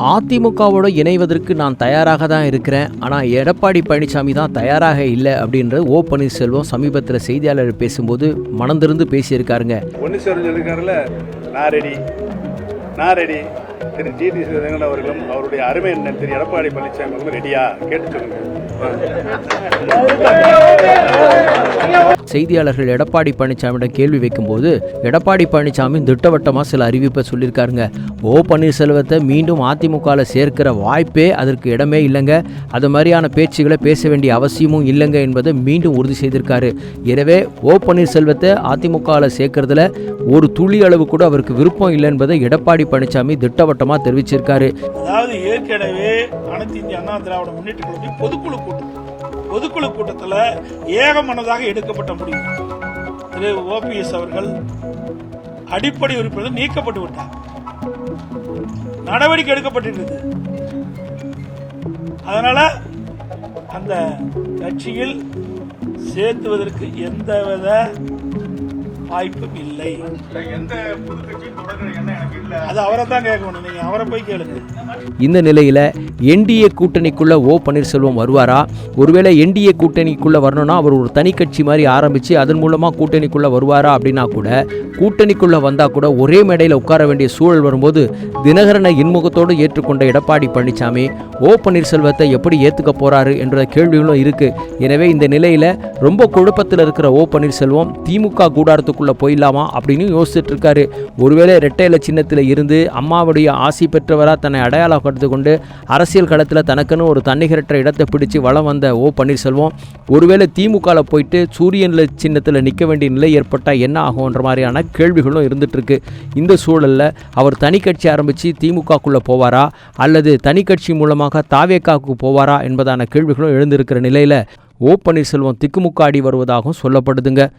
அதிமுகவோட இணைவதற்கு நான் தயாராக தான் இருக்கிறேன். ஆனால் எடப்பாடி பழனிசாமி தான் தயாராக இல்லை அப்படின்ற ஓ பன்னீர்செல்வம் சமீபத்தில் செய்தியாளர் பேசும்போது மனந்திருந்து பேசியிருக்காருங்க. பன்னீர்செல்வம் சொல்லியிருக்காருல்ல, நான் ரெடி. திரு ஜிடி சேகரன் அவர்களும் அவருடைய அருமை என்ன திரு எடப்பாடி பழனிசாமி அவர்களும் ரெடியா கேட்டு சொல்லுங்க. செய்தியாளர்கள் எடப்பாடி பழனிசாமியிடம் கேள்வி வைக்கும்போது எடப்பாடி பழனிசாமி திட்டவட்டமாக சில அறிவிப்பை சொல்லியிருக்காருங்க. ஓ பன்னீர்செல்வத்தை மீண்டும் அதிமுகவில் சேர்க்கிற வாய்ப்பே அதற்கு இடமே இல்லைங்க, அது மாதிரியான பேச்சுகளை பேச வேண்டிய அவசியமும் இல்லைங்க என்பதை மீண்டும் உறுதி செய்திருக்காரு. எனவே ஓ பன்னீர்செல்வத்தை அதிமுகவில் சேர்க்கறதுல ஒரு துளி அளவு கூட அவருக்கு விருப்பம் இல்லை என்பதை எடப்பாடி பழனிசாமி திட்டவட்டமாக தெரிவிச்சிருக்காரு. அதாவது ஏற்கனவே அனைத்து இந்திய அண்ணா திராவிட முன்னேற்ற கழகத்தின் பொதுக்குழு கூட்டத்தில் ஏகமனதாக எடுக்கப்பட்ட முடிவு திரு ஓபிஎஸ் அவர்கள் அடிப்படை உறுப்பினர் நீக்கப்பட்டு விட்டார். நடவடிக்கை எடுக்கப்பட்டிருக்கிறது. அதனால அந்த கட்சியில் சேர்த்துவதற்கு எந்தவித வாய்ப்பும் இல்லை. அது அவரை தான் கேட்கணும், நீங்க அவரை போய் கேளுங்க. இந்த நிலையில என்டிஏ கூட்டணிக்குள்ள ஓ பன்னீர்செல்வம் வருவாரா? ஒருவேளை என்டிஏ கூட்டணிக்குள்ள வரணும்னா அவர் ஒரு தனி கட்சி மாதிரி ஆரம்பிச்சு அதன் மூலமா கூட்டணிக்குள்ள வருவாரா அப்படின்னா கூட, கூட்டணிக்குள்ள வந்தா கூட ஒரே மேடையில் உட்கார வேண்டிய சூழல் வரும்போது தினகரனை இன்முகத்தோடு ஏற்றுக்கொண்ட எடப்பாடி பழனிசாமி ஓ பன்னீர்செல்வத்தை எப்படி ஏத்துக்க போறாரு என்ற கேள்விகளும் இருக்கு. எனவே இந்த நிலையில ரொம்ப குழப்பத்தில் இருக்கிற ஓ பன்னீர்செல்வம் திமுக கூடாரத்துக்குள்ள போயிடலாமா அப்படின்னு யோசிச்சுட்டு இருக்காரு. ஒருவேளை இரட்டை இலை சின்னத்தில் இருந்து அம்மாவுடைய ஆசி பெற்றவரா தன்னை அடையாளம் கருத்து கொண்டு அரசியல் களத்தில் தனக்குன்னு ஒரு தன்னிகரற்ற இடத்தை பிடிச்சு வளம் வந்த ஓ பன்னீர்செல்வம் ஒருவேளை திமுகவில் போயிட்டு சூரியன் சின்னத்தில் நிற்க வேண்டிய நிலை ஏற்பட்டால் என்ன ஆகும்ன்ற மாதிரியான கேள்விகளும் இருந்துட்டு இருக்கு. இந்த சூழலில் அவர் தனி கட்சி ஆரம்பித்து திமுகக்குள்ளே போவாரா அல்லது தனி கட்சி மூலமாக தாவேக்காவுக்கு போவாரா என்பதான கேள்விகளும் எழுந்திருக்கிற நிலையில் ஓ பன்னீர்செல்வம் திக்குமுக்காடி வருவதாகவும் சொல்லப்படுதுங்க.